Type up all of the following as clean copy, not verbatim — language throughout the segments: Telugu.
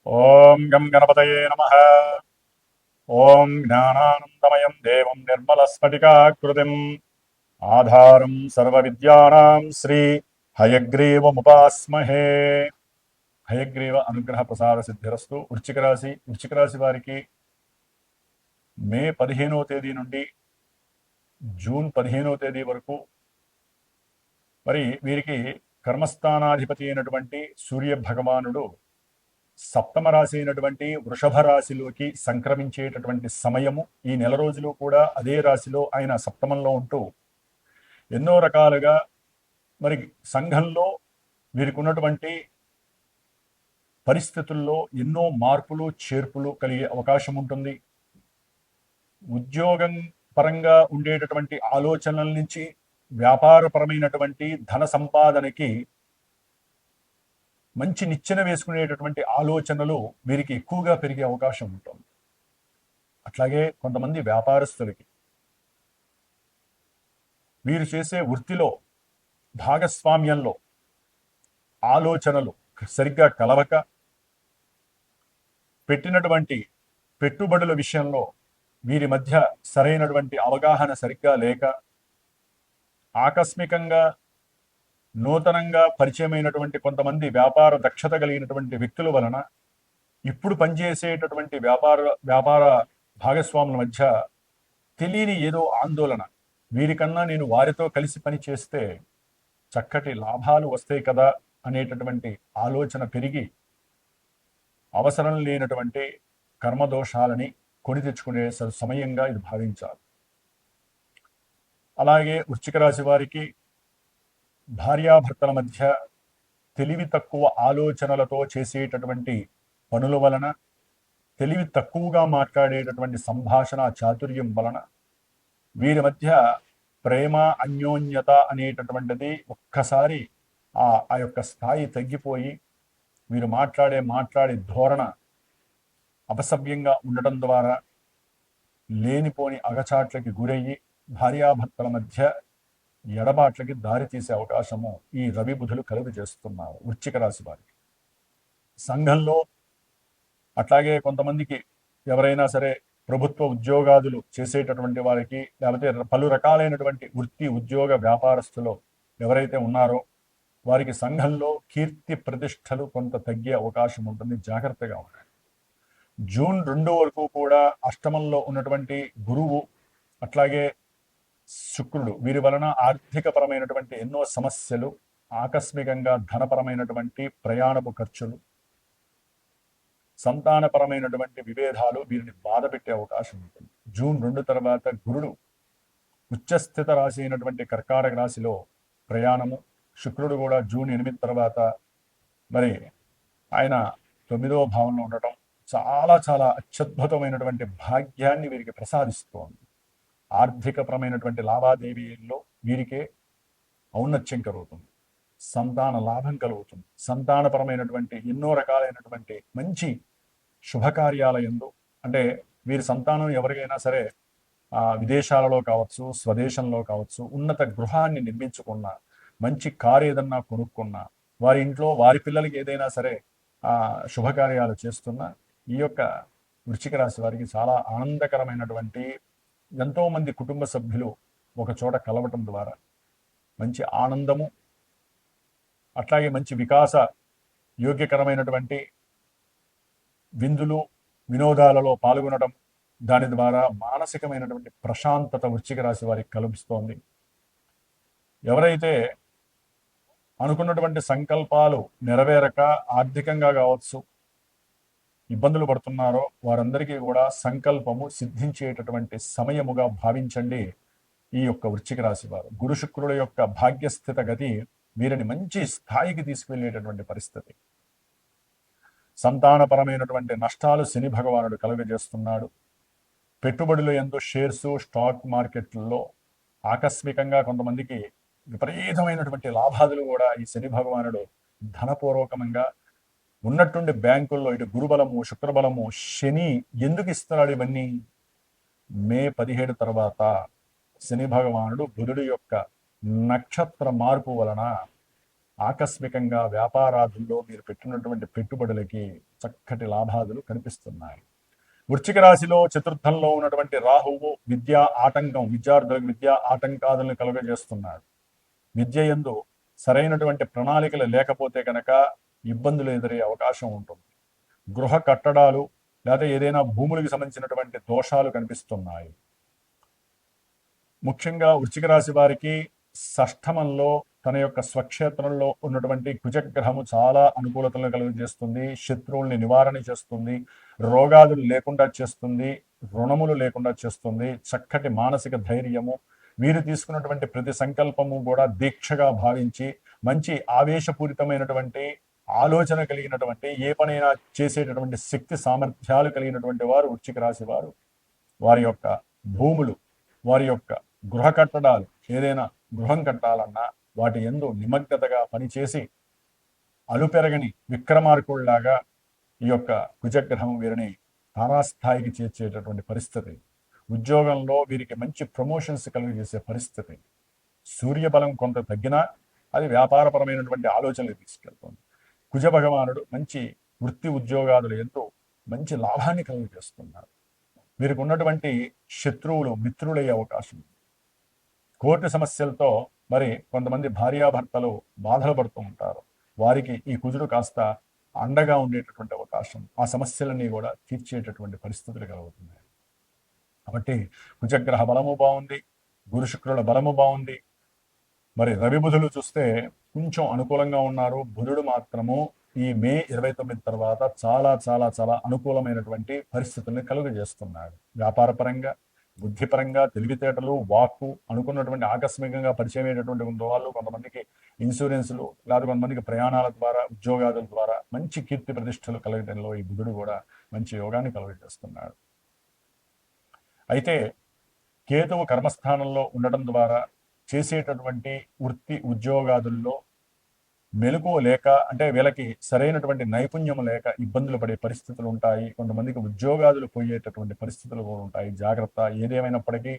ఓం గం గణపతయే నమః. ఓం జ్ఞానానందమయం దేవం నిర్మలస్ఫటికాకృతిం ఆధారం సర్వవిద్యానాం శ్రీ హయగ్రీవముపాస్మహే. హయగ్రీవ అనుగ్రహ ప్రసాద సిద్ధిరస్తు. వృశ్చిక రాశి వారికి మే 15వ తేదీ నుండి జూన్ 15వ తేదీ వరకు మరి వీరికి కర్మస్థానాధిపతి అయినటువంటి సూర్య భగవానుడు సప్తమ రాశి అయినటువంటి వృషభ రాశిలోకి సంక్రమించేటటువంటి సమయము. ఈ నెల రోజులు కూడా అదే రాశిలో ఆయన సప్తమంలో ఉంటూ ఎన్నో రకాలుగా మరి సంఘంలో వీరికి ఉన్నటువంటి పరిస్థితుల్లో ఎన్నో మార్పులు చేర్పులు కలిగే అవకాశం ఉంటుంది. ఉద్యోగం పరంగా ఉండేటటువంటి ఆలోచనల నుంచి వ్యాపారపరమైనటువంటి ధన సంపాదనకి మంచి నిచ్చెన వేసుకునేటటువంటి ఆలోచనలు వీరికి ఎక్కువగా పెరిగే అవకాశం ఉంటుంది. అట్లాగే కొంతమంది వ్యాపారస్తులకి వీరు చేసే వృత్తిలో భాగస్వామ్యంలో ఆలోచనలు సరిగ్గా కలవక, పెట్టినటువంటి పెట్టుబడుల విషయంలో వీరి మధ్య సరైనటువంటి అవగాహన సరిగ్గా లేక, ఆకస్మికంగా నూతనంగా పరిచయమైనటువంటి కొంతమంది వ్యాపార దక్షత కలిగినటువంటి వ్యక్తుల వలన ఇప్పుడు పనిచేసేటటువంటి వ్యాపార భాగస్వాముల మధ్య తెలియని ఏదో ఆందోళన, వీరికన్నా నేను వారితో కలిసి పని చేస్తే చక్కటి లాభాలు వస్తాయి కదా అనేటటువంటి ఆలోచన పెరిగి అవసరం లేనటువంటి కర్మదోషాలని కొని తెచ్చుకునే సమయంగా ఇది భావించాలి. అలాగే వృశ్చిక రాశి వారికి భార్యాభర్తల మధ్య తెలివి తక్కువ ఆలోచనలతో చేసేటటువంటి పనుల వలన, తెలివి తక్కువగా మాట్లాడేటటువంటి సంభాషణ చాతుర్యం వలన వీరి మధ్య ప్రేమ అన్యోన్యత అనేటటువంటిది ఒక్కసారి ఆ యొక్క స్థాయి తగ్గిపోయి వీరు మాట్లాడే ధోరణ అపసవ్యంగా ఉండటం ద్వారా లేనిపోని అగచాట్లకి గురయ్యి భార్యాభర్తల మధ్య ఎడబాట్లకి దారి తీసే అవకాశము ఈ రవి బుధులు కలుగు చేస్తున్నారు వృశ్చిక రాశి వారికి. సంఘంలో అట్లాగే కొంతమందికి ఎవరైనా సరే ప్రభుత్వ ఉద్యోగాదులు చేసేటటువంటి వారికి, లేకపోతే పలు రకాలైనటువంటి వృత్తి ఉద్యోగ వ్యాపారస్తులు ఎవరైతే ఉన్నారో వారికి సంఘంలో కీర్తి ప్రతిష్టలు కొంత తగ్గే అవకాశం ఉంటుంది. జాగ్రత్తగా ఉండండి. జూన్ 2 వరకు కూడా అష్టమంలో ఉన్నటువంటి గురువు అట్లాగే శుక్రుడు వీరి వలన ఆర్థికపరమైనటువంటి ఎన్నో సమస్యలు, ఆకస్మికంగా ధనపరమైనటువంటి ప్రయాణపు ఖర్చులు, సంతానపరమైనటువంటి విభేదాలు వీరిని బాధ పెట్టే అవకాశం ఉంటుంది. జూన్ 2 తర్వాత గురుడు ఉచ్చస్థిత రాశి అయినటువంటి కర్కాటక రాశిలో ప్రయాణము, శుక్రుడు కూడా జూన్ 8 తర్వాత మరి ఆయన 9వ భావంలో ఉండటం చాలా చాలా అత్యద్భుతమైనటువంటి భాగ్యాన్ని వీరికి ప్రసాదిస్తోంది. ఆర్థికపరమైనటువంటి లావాదేవీల్లో వీరికే ఔన్నత్యం కలుగుతుంది, సంతాన లాభం కలుగుతుంది. సంతానపరమైనటువంటి ఎన్నో రకాలైనటువంటి మంచి శుభకార్యాల యందు, అంటే వీరి సంతానం ఎవరికైనా సరే విదేశాలలో కావచ్చు, స్వదేశంలో కావచ్చు, ఉన్నత గృహాన్ని నిర్మించుకున్న, మంచి కారు ఏదన్నా కొనుక్కున్న, వారి ఇంట్లో వారి పిల్లలకి ఏదైనా సరే శుభకార్యాలు చేస్తున్న ఈ యొక్క వృశ్చిక రాశి వారికి చాలా ఆనందకరమైనటువంటి, ఎంతోమంది కుటుంబ సభ్యులు ఒక చోట కలవటం ద్వారా మంచి ఆనందము, అట్లాగే మంచి వికాస యోగ్యకరమైనటువంటి విందులు వినోదాలలో పాల్గొనడం, దాని ద్వారా మానసికమైనటువంటి ప్రశాంతత వృశ్చిక రాశి వారికి కలుపిస్తోంది. ఎవరైతే అనుకున్నటువంటి సంకల్పాలు నెరవేరక ఆర్థికంగా కావచ్చు ఇబ్బందులు పడుతున్నారో వారందరికీ కూడా సంకల్పము సిద్ధించేటటువంటి సమయముగా భావించండి ఈ యొక్క వృశ్చిక రాశి వారు. గురు శుక్రుల యొక్క భాగ్యస్థిత గతి వీరిని మంచి స్థాయికి తీసుకువెళ్ళేటటువంటి పరిస్థితి. సంతానపరమైనటువంటి నష్టాలు శని భగవానుడు కలుగజేస్తున్నాడు. పెట్టుబడులు ఎందు షేర్సు స్టాక్ మార్కెట్లలో ఆకస్మికంగా కొంతమందికి విపరీతమైనటువంటి లాభాదులు కూడా ఈ శని భగవానుడు ధనపూర్వకంగా ఉన్నట్టుండి బ్యాంకుల్లో ఇటు గురుబలము శుక్రబలము శని ఎందుకు ఇస్తున్నాడు ఇవన్నీ? మే 17 తర్వాత శని భగవానుడు బుధుడు యొక్క నక్షత్ర మార్పు వలన ఆకస్మికంగా వ్యాపారాదుల్లో మీరు పెట్టినటువంటి పెట్టుబడులకి చక్కటి లాభాదులు కనిపిస్తున్నాయి. వృశ్చిక రాశిలో చతుర్థంలో ఉన్నటువంటి రాహువు విద్యార్థులకు విద్యా ఆటంకాదులను కలుగజేస్తున్నాడు. విద్య యందు సరైనటువంటి ప్రణాళికలు లేకపోతే కనుక ఇబ్బందులు ఎదురయ్యే అవకాశం ఉంటుంది. గృహ కట్టడాలు లేదా ఏదైనా భూములకు సంబంధించినటువంటి దోషాలు కనిపిస్తున్నాయి. ముఖ్యంగా వృశ్చిక రాశి వారికి షష్ఠమంలో తన యొక్క స్వక్షేత్రంలో ఉన్నటువంటి కుజగ్రహము చాలా అనుకూలతలను కలుగజేస్తుంది. శత్రువుల్ని నివారణ చేస్తుంది, రోగాదులు లేకుండా చేస్తుంది, రుణములు లేకుండా చేస్తుంది. చక్కటి మానసిక ధైర్యము, వీరు తీసుకున్నటువంటి ప్రతి సంకల్పము కూడా దీక్షగా భావించి మంచి ఆవేశపూరితమైనటువంటి ఆలోచన కలిగినటువంటి ఏ పనైనా చేసేటటువంటి శక్తి సామర్థ్యాలు కలిగినటువంటి వారు వృశ్చిక రాశి వారు. వారి యొక్క భూములు, వారి యొక్క గృహ కట్టడాలు, ఏదైనా గృహం కట్టాలన్నా వాటి యందు నిమగ్నతగా పనిచేసి అలుపెరగని విక్రమార్కుల్లాగా ఈ యొక్క కుజగ్రహం వీరిని తారాస్థాయికి చేర్చేటటువంటి పరిస్థితి. ఉద్యోగంలో వీరికి మంచి ప్రమోషన్స్ కలిగజేసే పరిస్థితి. సూర్యబలం కొంత తగ్గినా అది వ్యాపారపరమైనటువంటి ఆలోచనలు తీసుకెళ్తుంది. కుజ భగవానుడు మంచి వృత్తి ఉద్యోగాదులు ఎంతో మంచి లాభాన్ని కలుగజేస్తున్నారు. వీరికి ఉన్నటువంటి శత్రువులు మిత్రులయ్యే అవకాశం. కోర్టు సమస్యలతో మరి కొంతమంది భార్యాభర్తలు బాధలు పడుతూ ఉంటారు. వారికి ఈ కుజుడు కాస్త అండగా ఉండేటటువంటి అవకాశం, ఆ సమస్యలన్నీ కూడా తీర్చేటటువంటి పరిస్థితులు కలుగుతున్నాయి. కాబట్టి కుజగ్రహ బలము బాగుంది, గురు శుక్రుల బలము బాగుంది. మరి రవి బుధులు చూస్తే కొంచెం అనుకూలంగా ఉన్నారు. బుధుడు మాత్రము ఈ మే 29 తర్వాత చాలా చాలా చాలా అనుకూలమైనటువంటి పరిస్థితుల్ని కలుగజేస్తున్నాడు. వ్యాపారపరంగా, బుద్ధిపరంగా, తెలివితేటలు, వాక్కు, అనుకున్నటువంటి ఆకస్మికంగా పరిచయం అయినటువంటి వాళ్ళు, కొంతమందికి ఇన్సూరెన్సులు, లేదా కొంతమందికి ప్రయాణాల ద్వారా, ఉద్యోగాదుల ద్వారా మంచి కీర్తి ప్రతిష్టలు కలగడంలో ఈ బుధుడు కూడా మంచి యోగాన్ని కలుగజేస్తున్నాడు. అయితే కేతువు కర్మస్థానంలో ఉండడం ద్వారా చేసేటటువంటి వృత్తి ఉద్యోగాదుల్లో మెలకువ లేక, అంటే వీళ్ళకి సరైనటువంటి నైపుణ్యం లేక ఇబ్బందులు పడే పరిస్థితులు ఉంటాయి. కొంతమందికి ఉద్యోగాదులు పోయేటటువంటి పరిస్థితులు కూడా ఉంటాయి. జాగ్రత్త. ఏదేమైనప్పటికీ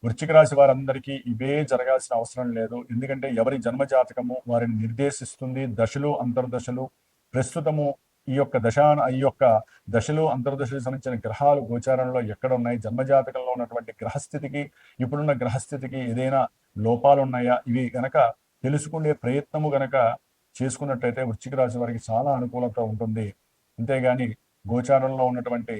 వృశ్చిక రాశి వారందరికీ ఇవే జరగాల్సిన అవసరం లేదు. ఎందుకంటే ఎవరి జన్మజాతకము వారిని నిర్దేశిస్తుంది. దశలు, అంతర్దశలు ప్రస్తుతము ఈ యొక్క దశలు, అంతర్దశలకు సంబంధించిన గ్రహాలు గోచారంలో ఎక్కడ ఉన్నాయి, జన్మజాతకంలో ఉన్నటువంటి గ్రహస్థితికి ఇప్పుడున్న గ్రహస్థితికి ఏదైనా లోపాలు ఉన్నాయా, ఇవి గనక తెలుసుకునే ప్రయత్నము గనక చేసుకున్నట్టయితే వృశ్చిక రాశి వారికి చాలా అనుకూలత ఉంటుంది. అంతేగాని గోచారంలో ఉన్నటువంటి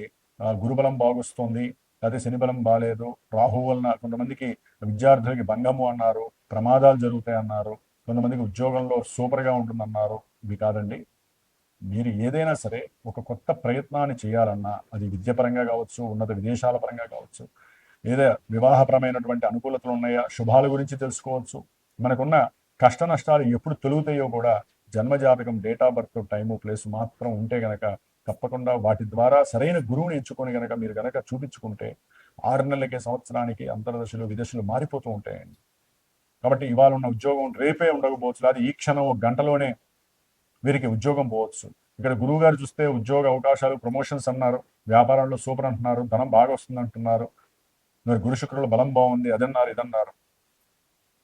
గురుబలం బాగుస్తుంది, అదే శని బలం బాగాలేదు, రాహు వలన కొంతమందికి విద్యార్థులకి భంగము అన్నారు, ప్రమాదాలు జరుగుతాయి అన్నారు, కొంతమందికి ఉద్యోగంలో సూపర్గా ఉంటుందన్నారు. ఇవి కాదండి. మీరు ఏదైనా సరే ఒక కొత్త ప్రయత్నాన్ని చేయాలన్నా అది విద్యపరంగా కావచ్చు, ఉన్నత విదేశాల పరంగా కావచ్చు, లేదా వివాహపరమైనటువంటి అనుకూలతలు ఉన్నాయా, శుభాల గురించి తెలుసుకోవచ్చు. మనకున్న కష్ట నష్టాలు ఎప్పుడు తొలుగుతాయో కూడా జన్మజాతకం, date of birth, time, place మాత్రం ఉంటే గనక తప్పకుండా వాటి ద్వారా సరైన గురువుని ఎంచుకొని గనక మీరు గనక చూపించుకుంటే 6 నెలలకే, సంవత్సరానికి అంతర్దశలు, విదశలు మారిపోతూ ఉంటాయండి. కాబట్టి ఇవాళ ఉన్న ఉద్యోగం రేపే ఉండకపోవచ్చు, లేదా ఈ క్షణం ఒక గంటలోనే వీరికి ఉద్యోగం పోవచ్చు. ఇక్కడ గురువు గారు చూస్తే ఉద్యోగ అవకాశాలు, ప్రమోషన్స్ అన్నారు, వ్యాపారంలో సూపర్ అంటున్నారు, ధనం బాగా వస్తుంది అంటున్నారు, మరి గురు శుక్రుల బలం బాగుంది అదన్నారు ఇదన్నారు.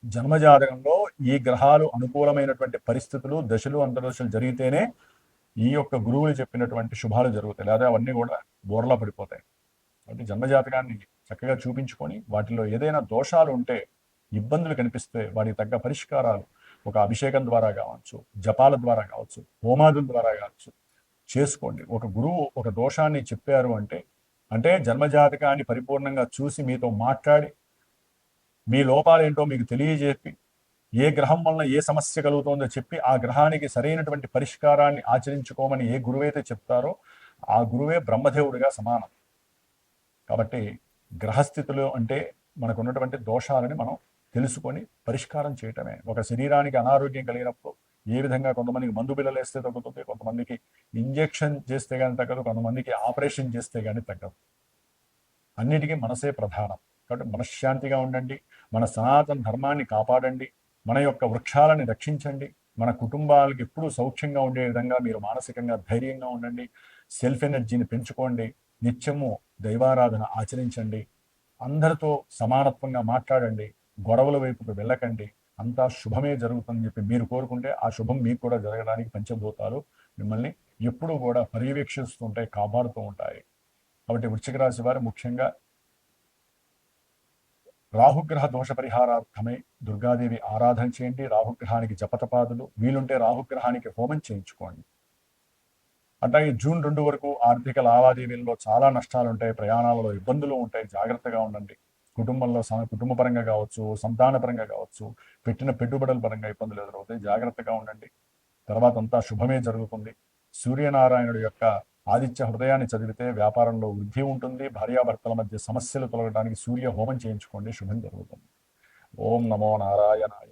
జన్మజాతకంలో ఈ గ్రహాలు అనుకూలమైనటువంటి పరిస్థితులు, దశలు, అంతర్దశలు జరిగితేనే ఈ యొక్క గురువులు చెప్పినటువంటి శుభాలు జరుగుతాయి, లేదా అవన్నీ కూడా బోర్లా పడిపోతాయి. కాబట్టి జన్మజాతకాన్ని చక్కగా చూపించుకొని వాటిలో ఏదైనా దోషాలు ఉంటే, ఇబ్బందులు కనిపిస్తే వాటికి తగ్గ పరిష్కారాలు ఒక అభిషేకం ద్వారా కావచ్చు, జపాల ద్వారా కావచ్చు, హోమాదుల ద్వారా కావచ్చు చేసుకోండి. ఒక గురువు ఒక దోషాన్ని చెప్పారు అంటే జన్మజాతకాన్ని పరిపూర్ణంగా చూసి మీతో మాట్లాడి మీ లోపాలేంటో మీకు తెలియజేపి ఏ గ్రహం వలన ఏ సమస్య కలుగుతుందో చెప్పి ఆ గ్రహానికి సరైనటువంటి పరిష్కారాన్ని ఆచరించుకోమని ఏ గురువైతే చెప్తారో ఆ గురువే బ్రహ్మదేవుడిగా సమానం. కాబట్టి గ్రహస్థితులు అంటే మనకున్నటువంటి దోషాలని మనం తెలుసుకొని పరిష్కారం చేయటమే. ఒక శరీరానికి అనారోగ్యం కలిగినప్పుడు ఏ విధంగా కొంతమందికి మందు బిళ్ళలు వేస్తే తగ్గుతుంది, కొంతమందికి ఇంజెక్షన్ చేస్తే కానీ తగ్గదు, కొంతమందికి ఆపరేషన్ చేస్తే కానీ తగ్గదు. అన్నిటికీ మనసే ప్రధానం. కాబట్టి మనశ్శాంతిగా ఉండండి, మన సనాతన ధర్మాన్ని కాపాడండి, మన యొక్క వృక్షాలని రక్షించండి, మన కుటుంబాలకు ఎప్పుడూ సౌఖ్యంగా ఉండే విధంగా మీరు మానసికంగా ధైర్యంగా ఉండండి, సెల్ఫ్ ఎనర్జీని పెంచుకోండి, నిత్యము దైవారాధన ఆచరించండి, అందరితో సమానత్వంగా మాట్లాడండి, గొడవల వైపుకు వెళ్ళకండి, అంతా శుభమే జరుగుతుందని చెప్పి మీరు కోరుకుంటే ఆ శుభం మీకు కూడా జరగడానికి పంచభూతాలు మిమ్మల్ని ఎప్పుడూ కూడా పర్యవేక్షిస్తూ ఉంటాయి, కాపాడుతూ ఉంటాయి. కాబట్టి వృశ్చిక రాశి వారు ముఖ్యంగా రాహుగ్రహ దోష పరిహారార్థమై దుర్గాదేవి ఆరాధన చేయండి. రాహుగ్రహానికి జపతపాదులు, వీలుంటే రాహుగ్రహానికి హోమం చేయించుకోండి. అట్లాగే జూన్ 2 వరకు ఆర్థిక లావాదేవీల్లో చాలా నష్టాలు ఉంటాయి, ప్రయాణాలలో ఇబ్బందులు ఉంటాయి, జాగ్రత్తగా ఉండండి. కుటుంబంలో కుటుంబ పరంగా కావచ్చు, సంతాన పరంగా కావచ్చు, పెట్టిన పెట్టుబడుల పరంగా ఇబ్బందులు ఎదురవుతాయి, జాగ్రత్తగా ఉండండి. తర్వాత అంతా శుభమే జరుగుతుంది. సూర్యనారాయణుడు యొక్క ఆదిత్య హృదయాన్ని చదివితే వ్యాపారంలో వృద్ధి ఉంటుంది. భార్యాభర్తల మధ్య సమస్యలు తొలగడానికి సూర్య హోమం చేయించుకోండి, శుభం జరుగుతుంది. ఓం నమో నారాయణాయ.